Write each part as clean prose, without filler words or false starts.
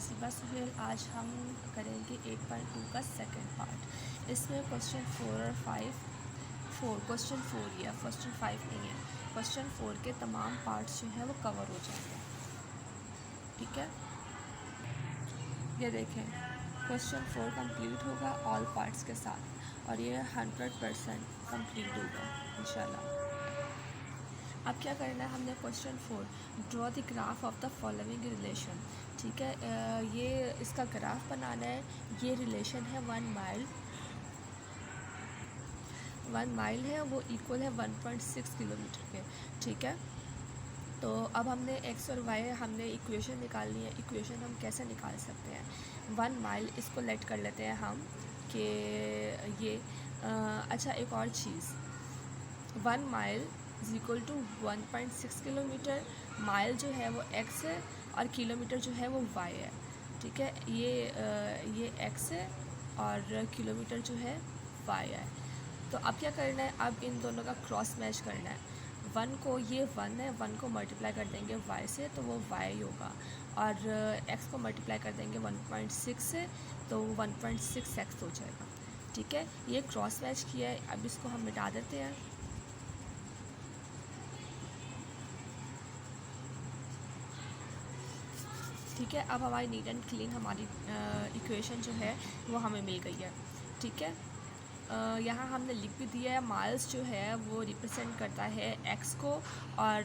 नसीबा सुहेल। आज हम करेंगे 8.2 का सेकंड पार्ट। इसमें क्वेश्चन 4 और 5 क्वेश्चन 4 ही है, क्वेश्चन 5 नहीं है। क्वेश्चन 4 के तमाम पार्ट्स जो है वो कवर हो जाएंगे। ठीक है, ये देखें, क्वेश्चन 4 कंप्लीट होगा ऑल पार्ट्स के साथ और ये 100% कंप्लीट होगा इंशाल्लाह। अब क्या करना है, हमने question 4 draw the graph of the following relation. ठीक है, ये इसका ग्राफ बनाना है। ये रिलेशन है 1 माइल है, वो इक्वल है 1.6 किलोमीटर के। ठीक है, तो अब हमने x और y हमने इक्वेशन निकालनी है। इक्वेशन हम कैसे निकाल सकते हैं? 1 माइल इसको लेट कर लेते हैं हम कि ये अच्छा, एक और चीज़, 1 mile is equal to 1.6 kilometre. Mile जो है वो x है और किलोमीटर जो है वो y है। ठीक है, ये x है और किलोमीटर जो है y है। तो अब क्या करना है, अब इन दोनों का क्रॉस मैच करना है। 1 को, ये 1 है, 1 को मल्टीप्लाई कर देंगे y से तो वो y होगा, और x को मल्टीप्लाई कर देंगे 1.6 से तो 1.6x हो जाएगा। ठीक है, ये क्रॉस मैच किया है। अब इसको हम मिटा देते हैं। ठीक है, अब हमारी नीट एंड क्लीन हमारी इक्वेशन जो है वो हमें मिल गई है। ठीक है, यहाँ हमने लिख भी दिया है, माइल्स जो है वो रिप्रेजेंट करता है x को और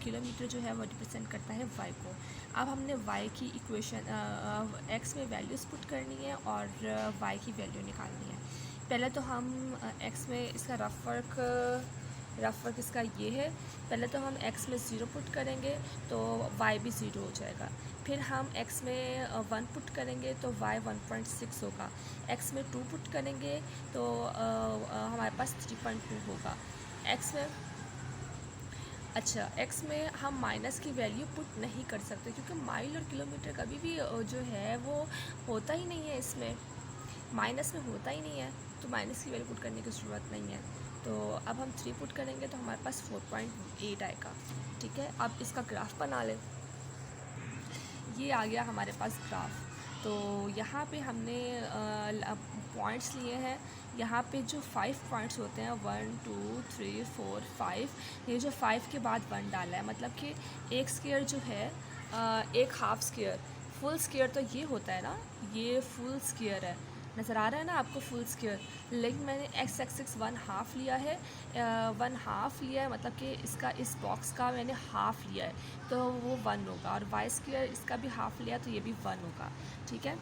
किलोमीटर जो है वो रिप्रेजेंट करता है y को। अब हमने y की इक्वेशन x में वैल्यूज़ पुट करनी है और y की वैल्यू निकालनी है। पहले तो हम x में इसका रफ वर्क इसका ये है। पहले तो हम x में 0 पुट करेंगे तो y भी 0 हो जाएगा। फिर हम x में 1 पुट करेंगे तो y 1.6 होगा। x में 2 पुट करेंगे तो हमारे पास 3.2 होगा। x में, अच्छा, x में हम माइनस की वैल्यू पुट नहीं कर सकते क्योंकि माइल और किलोमीटर कभी भी जो है वो होता ही नहीं है, इसमें माइनस में होता ही नहीं है, तो माइनस की वैल्यू पुट करने की ज़रूरत नहीं है। तो अब हम 3 पुट करेंगे तो हमारे पास 4.8 आएगा। ठीक है, अब इसका ग्राफ बना लें। ये आ गया हमारे पास ग्राफ। तो यहाँ पे हमने पॉइंट्स लिए हैं। यहाँ पे जो 5 पॉइंट्स होते हैं, 1 2 3 4 5, ये जो 5 के बाद 1 डाला है, मतलब कि एक स्क्वायर जो है, एक हाफ स्क्वायर, फुल स्क्वायर तो ये होता है ना, ये फुल स्क्वायर है, नज़र आ रहा है ना आपको फुल स्क्वायर। लेकिन मैंने x एक्सिस 1/2 लिया है, 1/2 लिया है, मतलब कि इसका, इस बॉक्स का मैंने हाफ़ लिया है तो वो 1 होगा, और y स्क्वायर इसका भी हाफ़ लिया तो ये भी 1 होगा। ठीक है,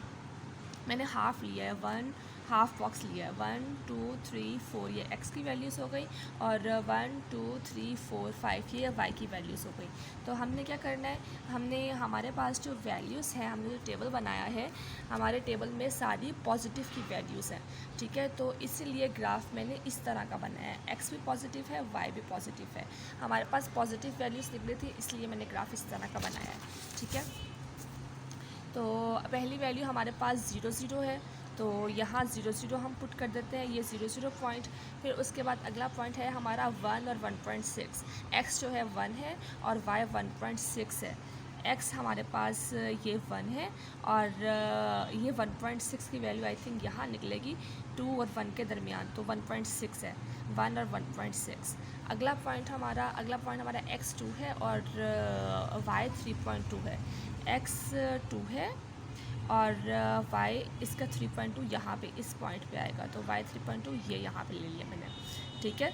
मैंने हाफ़ लिया है, 1 हाफ़ बॉक्स लिया है। 1 2 3 4 ये x की वैल्यूज़ हो गई, और 1 2 3 4 5 ये y की वैल्यूज़ हो गई। तो हमने क्या करना है, हमने, हमारे पास जो वैल्यूज़ हैं, हमने जो टेबल बनाया है, हमारे टेबल में सारी पॉजिटिव की वैल्यूज़ हैं। ठीक है, तो इसीलिए ग्राफ मैंने इस तरह का बनाया है, x भी पॉजिटिव है, y भी पॉजिटिव है। हमारे पास पॉजिटिव वैल्यूज़ निकली थी, इसलिए मैंने ग्राफ इस तरह का बनाया है। ठीक है, तो पहली वैल्यू हमारे पास 0 0 है, तो यहाँ 0 0 हम पुट कर देते हैं, ये 0 0 पॉइंट। फिर उसके बाद अगला पॉइंट है हमारा 1 और 1.6। x जो है 1 है और y 1.6 है। x हमारे पास ये 1 है और ये 1.6 की वैल्यू आई थिंक यहाँ निकलेगी 2 और 1 के दरमियान, तो 1.6 है, 1 और 1.6। अगला पॉइंट हमारा x 2 है और y 3.2 है। x 2 है और y इसका 3.2 यहाँ पे इस पॉइंट पे आएगा, तो y 3.2 ये यहाँ पे ले लिया मैंने। ठीक है,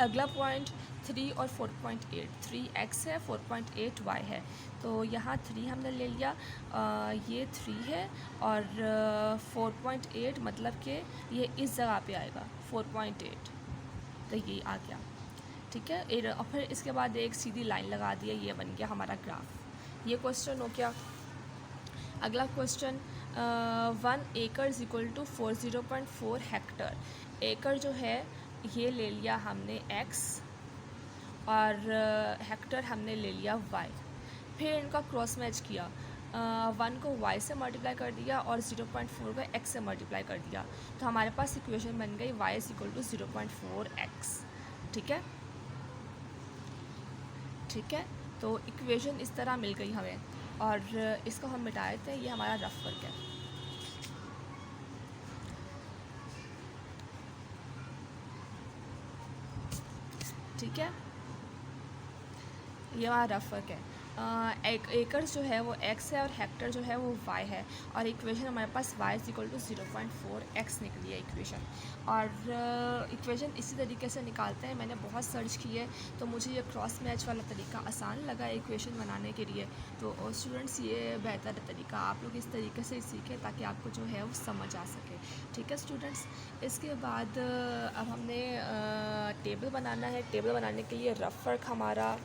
अगला पॉइंट 3 और 4.8, 3x है, 4.8 y है, तो यहाँ 3 हमने ले लिया, ये 3 है और 4.8, मतलब कि ये इस जगह पे आएगा 4.8, तो ये आ गया। ठीक है, और फिर इसके बाद एक सीधी लाइन लगा दिया, ये बन गया हमारा ग्राफ। ये क्वेश्चन हो गया। अगला क्वेश्चन, 1 एकड़ इज इक्वल टू 40.4 हेक्टर। एकड़ जो है ये ले लिया हमने x और हेक्टर हमने ले लिया y। फिर इनका क्रॉस मैच किया, 1 को y से मल्टीप्लाई कर दिया और 0.4 को x से मल्टीप्लाई कर दिया, तो हमारे पास इक्वेशन बन गई y is equal to 0.4x। ठीक है, ठीक है, तो इक्वेशन इस तरह मिल गई हमें। और इसको हम मिटा देते हैं। ये हमारा रफ वर्क है, ठीक है। ये हमारा रफ वर्क है। एक एकड़ जो है वो x है और हेक्टर जो है वो y है, और इक्वेशन हमारे पास y = 0.4x निकली है इक्वेशन। और इक्वेशन इसी तरीके से निकालते हैं। मैंने बहुत सर्च किए तो मुझे ये क्रॉस मैच वाला तरीका आसान लगा इक्वेशन बनाने के लिए। तो स्टूडेंट्स ये बेहतर तरीका आप लोग इस तरीके से सीखें ताकि आपको जो है वो समझ आ सके, ठीक है स्टूडेंट्स। इसके बाद अब हमने टेबल बनाना है। टेबल बनाने के लिए रफ वर्क हमारा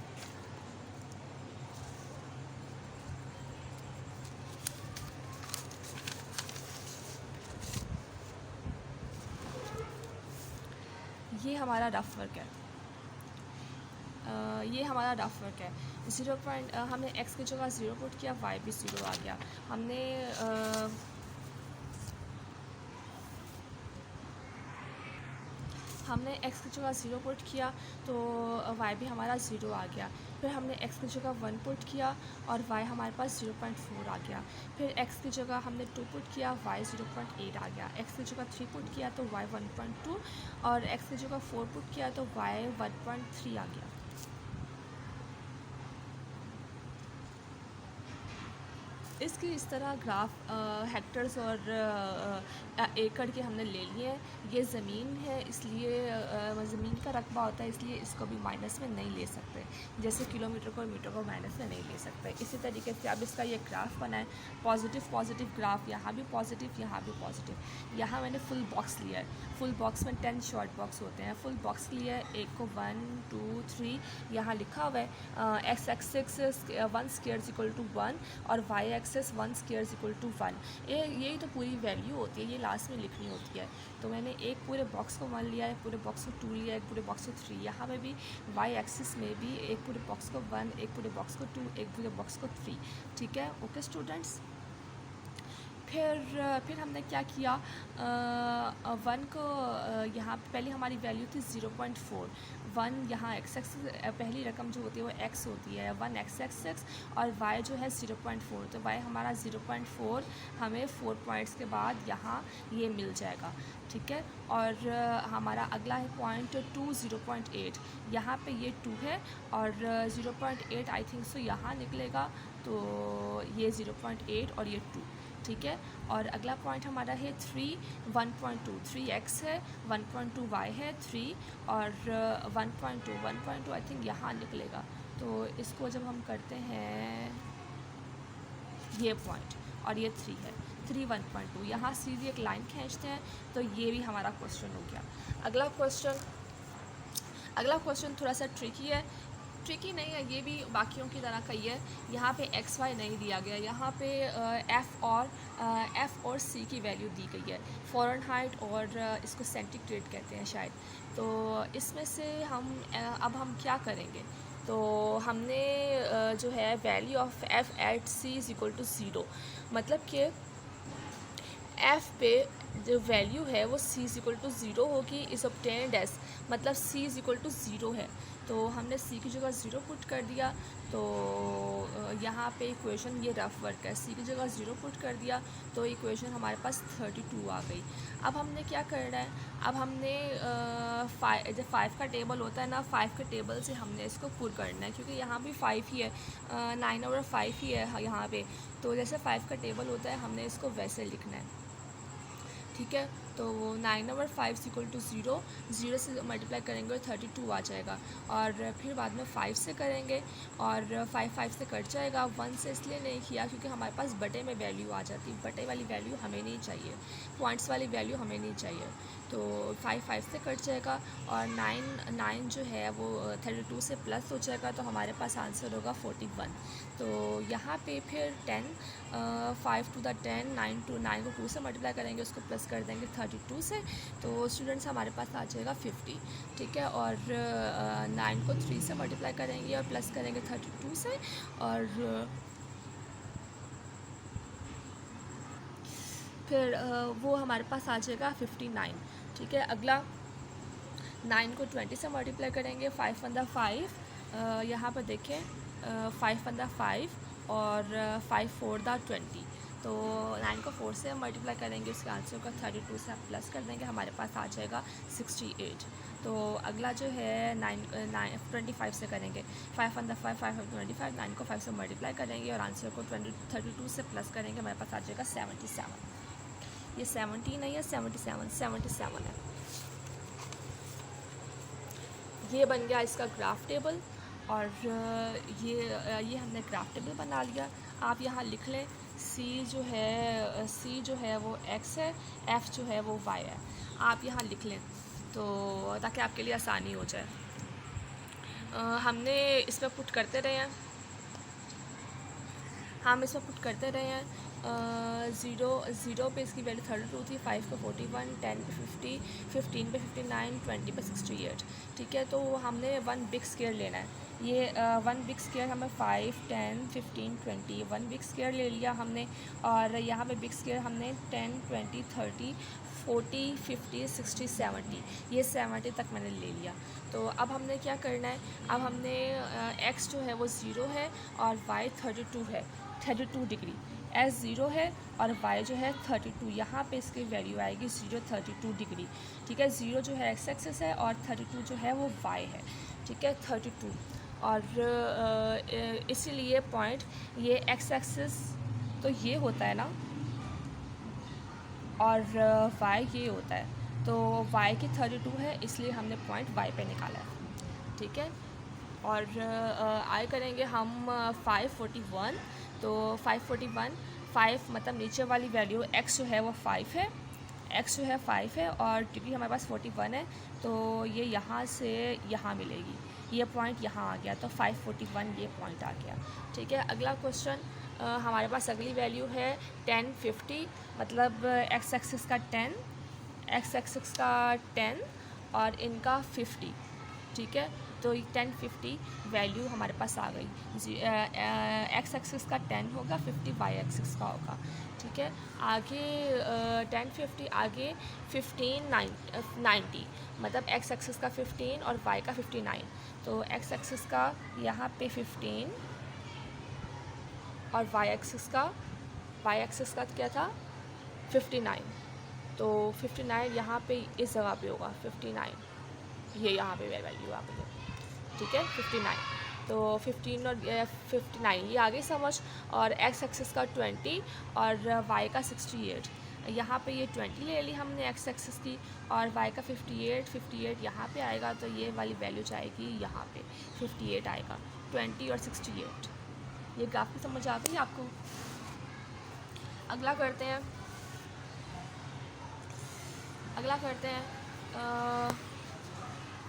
ये हमारा रफ वर्क है। ये हमारा रफ वर्क है। 0 हमने x की जगह 0 पुट किया, y भी 0 आ गया। हमने x की जगह 0 पुट किया तो y भी हमारा 0 आ गया। फिर हमने x की जगह 1 पुट किया और y हमारे पास 0.4 आ गया। फिर x की जगह हमने 2 पुट किया, y 0.8 आ गया। x की जगह 3 पुट किया तो y 1.2, और x की जगह 4 पुट किया तो y 1.3 आ गया। इसकी इस तरह ग्राफ हेक्टर्स और एकड़ के हमने ले लिए हैं। ये ज़मीन है, इसलिए ज़मीन का रकबा होता है, इसलिए इसको भी माइनस में नहीं ले सकते, जैसे किलोमीटर को और मीटर को माइनस में नहीं ले सकते। इसी तरीके से अब इसका ये ग्राफ बनाए, पॉजिटिव ग्राफ, यहाँ भी पॉजिटिव, यहाँ भी पॉजिटिव। यहाँ मैंने फुल बॉक्स लिया है। फुल बॉक्स में 10 शॉर्ट बॉक्स होते हैं। फुल बॉक्स लिया है, एक को 1 2 3 यहाँ लिखा हुआ है। x एक्सिस 1 स्क्वायर = 1 और y एक्सिस 1 स्क्वायर = 1। यही तो पूरी वैल्यू होती है, ये लास्ट में लिखनी होती है। तो मैंने एक पूरे बॉक्स को 1 लिया, एक पूरे बॉक्स को 2 लिया, एक पूरे बॉक्स को 3। यहाँ पे भी y एक्सिस में भी एक पूरे बॉक्स को 1, एक पूरे बॉक्स को 2, एक पूरे बॉक्स को 3, ठीक है। ओके स्टूडेंट्स, फिर हमने क्या किया, 1 को यहाँ पहले हमारी वैल्यू थी 0.4। 1 यहाँ x एक्सिस पहली रकम जो होती है वो x होती है, 1 x एक्सिस, और y जो है 0.4। तो y हमारा 0.4 हमें 4 पॉइंट्स के बाद यहाँ ये मिल जाएगा, ठीक है। और हमारा अगला है पॉइंट 2 0.8। यहाँ पे ये 2 है और 0.8 आई थिंक सो यहाँ निकलेगा, तो ये 0.8 और ये 2, ठीक है। और अगला पॉइंट हमारा है 3 1.2। 3x है, 1.2 y है, 3 और 1.2 आई थिंक यहाँ निकलेगा। तो इसको जब हम करते हैं ये पॉइंट और ये 3 है, 3 1.2, यहाँ सीधी एक लाइन खींचते हैं तो ये भी हमारा क्वेश्चन हो गया। अगला क्वेश्चन थोड़ा सा ट्रिकी नहीं है, ये भी बाकियों की तरह का ही है। यहाँ पे x y नहीं दिया गया, यहाँ पे f और c की वैल्यू दी गई है, फ़ारेनहाइट और इसको सेंटीग्रेड कहते हैं शायद। तो इसमें से अब हम क्या करेंगे, तो हमने जो है value of f at c = 0, मतलब कि f पे जो वैल्यू है वो c = 0 होगी, इज़ ऑब्टेन्ड एज, मतलब c = 0 है। तो हमने c की जगह 0 पुट कर दिया, तो यहाँ पे इक्वेशन ये रफ वर्क है, c की जगह 0 पुट कर दिया तो इक्वेशन हमारे पास 32 आ गई। अब हमने क्या करना है, अब हमने जब 5 का टेबल होता है ना, 5 के टेबल से हमने इसको पुर करना है, क्योंकि यहाँ भी 5 ही है, 9 और 5 ही है यहाँ पे। तो जैसे 5 का टेबल होता है हमने इसको वैसे लिखना है, ठीक है। तो 9 और 5 = 0, 0 से मल्टीप्लाई करेंगे और 32 आ जाएगा। और फिर बाद में 5 से करेंगे और 5 से कट जाएगा। 1 से इसलिए नहीं किया क्योंकि हमारे पास बटे में वैल्यू आ जाती है, बटे वाली वैल्यू हमें नहीं चाहिए, पॉइंट्स वाली वैल्यू हमें नहीं चाहिए। तो 5 से कट जाएगा और 9 जो है वो 32 से प्लस हो जाएगा, तो हमारे पास आंसर होगा 41। तो यहाँ पे फिर 10 5 to the 10, 9 को 2 से मल्टीप्लाई करेंगे, उसको प्लस कर देंगे 32 से, तो स्टूडेंट्स हमारे पास आ जाएगा 50, ठीक है। और 9 को 3 से मल्टीप्लाई करेंगे और प्लस करेंगे 32 से, और फिर वो हमारे पास आ जाएगा 59, ठीक है। अगला 9 को 20 से मल्टीप्लाई करेंगे, 5 × 5, यहाँ पर देखें 5 × 5 और 5 4 दा 20। तो 9 को 4 से मल्टीप्लाई करेंगे, उसके आंसर का 32 से आप प्लस कर देंगे, हमारे पास आ जाएगा 68। तो अगला जो है 25 से करेंगे। 5 on the 5 5 25, 9 को 5 से मल्टीप्लाई करेंगे और आंसर को 32 से प्लस करेंगे, हमारे पास आ जाएगा 77। ये 70 नहीं है, 77 है। ये बन गया इसका ग्राफ टेबल। और ये हमने ग्राफ टेबल बना लिया। आप यहाँ लिख लें C जो है वो x है, F जो है वो y है। आप यहाँ लिख लें तो ताकि आपके लिए आसानी हो जाए। हमने इसमें पुट करते रहे हैं, हम इसमें पुट करते रहे हैं। 0 पे इसकी वैल्यू 32 थी, 5 पे 41, 10 पे 50, 15 पे 59, 20 पे 68। ठीक है, तो हमने वन बिग स्क्वायर लेना है। ये वन बिग स्क्वायर हमें 5, 10, 15, 20 वन बिग स्क्वायर ले लिया हमने। और यहाँ पे बिग स्क्वायर हमने 10, 20, 30, 40, 50, 60, 70, ये 70 तक मैंने ले लिया। तो अब हमने क्या करना है, अब हमने x जो है वो 0 है और y 32 है, 32 डिग्री। s 0 है और y जो है 32, यहाँ पे इसकी वैल्यू आएगी 0, 32 डिग्री। ठीक है, 0 जो है x एक्सिस है और 32 जो है वो y है। ठीक है, 32। और इसीलिए पॉइंट ये x एक्सिस तो ये होता है ना, और y ये होता है, तो y की 32 है, इसलिए हमने पॉइंट y पे निकाला है। ठीक है, और आगे करेंगे हम 541। तो 5 मतलब नीचे वाली वैल्यू x जो है वो 5 है, x जो है 5 है और डिग्री हमारे पास 41 है, तो ये यहाँ से यहाँ मिलेगी, ये पॉइंट यहाँ आ गया, तो 541 ये पॉइंट आ गया। ठीक है, अगला क्वेश्चन हमारे पास अगली वैल्यू है 10, 50, मतलब x एक्सिस का 10 और इनका 50। ठीक है, तो 10, 50 वैल्यू हमारे पास आ गई। x एक्सिस का 10 होगा, 50 y एक्सिस का होगा। ठीक है, आगे 10, 50, आगे 15, 90, मतलब x एक्सिस का 15 और y का 59। तो x एक्सिस का यहाँ पे 15 और y एक्सिस का क्या था 59। तो 59 यहाँ पे इस जगह पे होगा 59, ये यहाँ पे वैल्यू आ गई है। ठीक है, 59, तो 15 और 59 ये आगे समझ। और x एक्सिस का 20 और y का 68, यहाँ पे ये 20 ले ली हमने x एक्सिस की, और y का 58 यहाँ पे आएगा, तो ये वाली वैल्यू जाएगी यहाँ पे 58 आएगा। 20 और 68, ये ग्राफ की समझ आ गई आपको। अगला करते हैं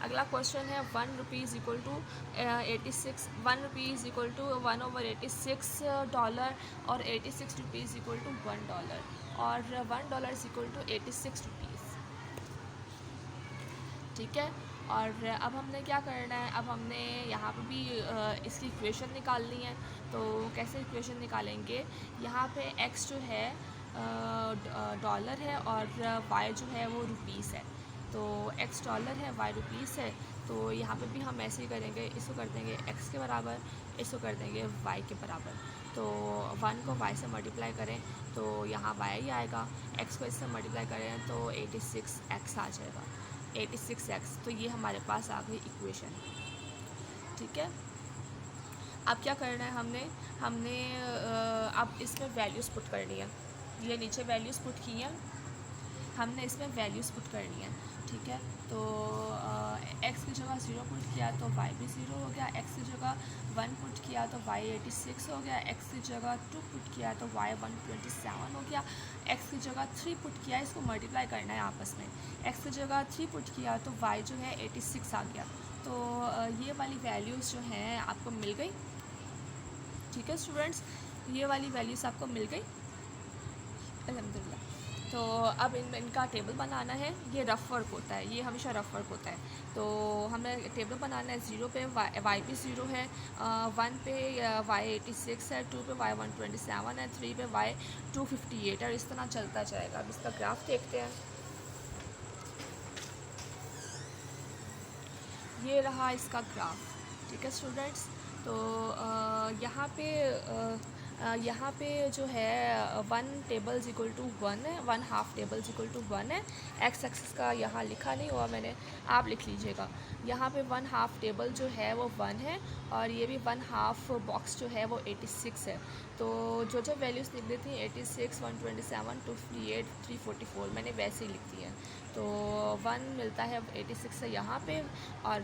अगला क्वेश्चन है 1 rupees equal to 86, 1 rupees equal to 1/86 dollar और 86 रुपीज़ इक्वल टू $1 और $1 इज इक्वल टू 86 रुपीज़। ठीक है, और अब हमने क्या करना है, अब हमने यहाँ पे भी इसकी इक्वेशन निकालनी है। तो कैसे इक्वेशन निकालेंगे, यहाँ पे x जो है डॉलर है और y जो है वो रुपीज़ है। तो x डॉलर है, y रुपीज़ है, तो यहाँ पे भी हम ऐसे ही करेंगे, इसको कर देंगे x के बराबर, इसको कर देंगे y के बराबर। तो 1 को y से मल्टीप्लाई करें तो यहाँ y ही आएगा, x को इससे मल्टीप्लाई करें तो 86x आ जाएगा, 86x। तो ये हमारे पास आ गई इक्वेशन। ठीक है, अब क्या करना है, हमने अब इसमें वैल्यूज़ पुट करनी है। ये नीचे वैल्यूज़ पुट की हैं, हमने इसमें वैल्यूज़ पुट करनी है। ठीक है, तो x की जगह 0 पुट किया तो y भी 0 हो गया, x की जगह 1 पुट किया तो y 86 हो गया, x की जगह 2 पुट किया तो y 127 हो गया, x की जगह 3 पुट किया, इसको मल्टीप्लाई करना है आपस में, x की जगह 3 पुट किया तो y जो है 86 आ गया। तो ये वाली वैल्यूज़ जो हैं आपको मिल गई। ठीक है स्टूडेंट्स, ये वाली वैल्यूज़ आपको मिल गई अल्हम्दुलिल्लाह। तो अब इनका टेबल बनाना है। ये रफ़ वर्क होता है, ये हमेशा रफ़ वर्क होता है। तो हमें टेबल बनाना है। 0 पे y भी 0 है, 1 पे y 86 है, 2 पे y 127 है, 3 पे y 258 है, इस तरह चलता जाएगा। अब इसका ग्राफ देखते हैं। ये रहा इसका ग्राफ। ठीक है स्टूडेंट्स, तो यहाँ पे जो है 1 टेबल इज इक्वल टू 1 है, 1/2 टेबल इज इक्वल टू 1 है। एक्स एक्सिस का यहाँ लिखा नहीं हुआ मैंने, आप लिख लीजिएगा। यहाँ पे 1/2 टेबल जो है वो 1 है और ये भी 1/2 बॉक्स जो है वो 86 है। तो जो जो वैल्यूज़ लिख दी थी 86, 127, 258, 344 मैंने वैसे ही लिख दी है। तो 1 मिलता है 86 से यहाँ पे, और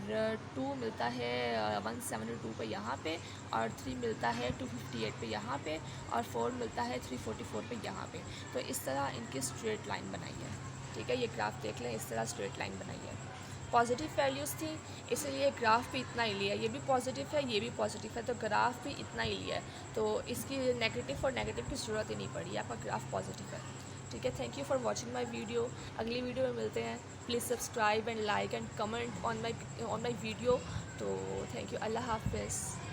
2 मिलता है 172 पे यहाँ पे, और 3 मिलता है 258 पे यहाँ पे, और 4 मिलता है 344 पे यहाँ पे। तो इस तरह इनकी स्ट्रेट लाइन बनाई है। ठीक है, ये ग्राफ देख लें, इस तरह स्ट्रेट लाइन बनाई है। पॉजिटिव वैल्यूज़ थी इसलिए ग्राफ भी इतना ही लिया है। ये भी पॉजिटिव है, ये भी पॉजिटिव है, तो ग्राफ भी इतना ही लिया है। तो इसकी नेगेटिव और नेगेटिव की ज़रूरत ही नहीं पड़ी, आपका ग्राफ पॉजिटिव है। ठीक है, thank you for watching my video. अगली वीडियो में मिलते हैं। Please subscribe and like and comment on my video. तो थैंक यू, अल्लाह हाफिज़।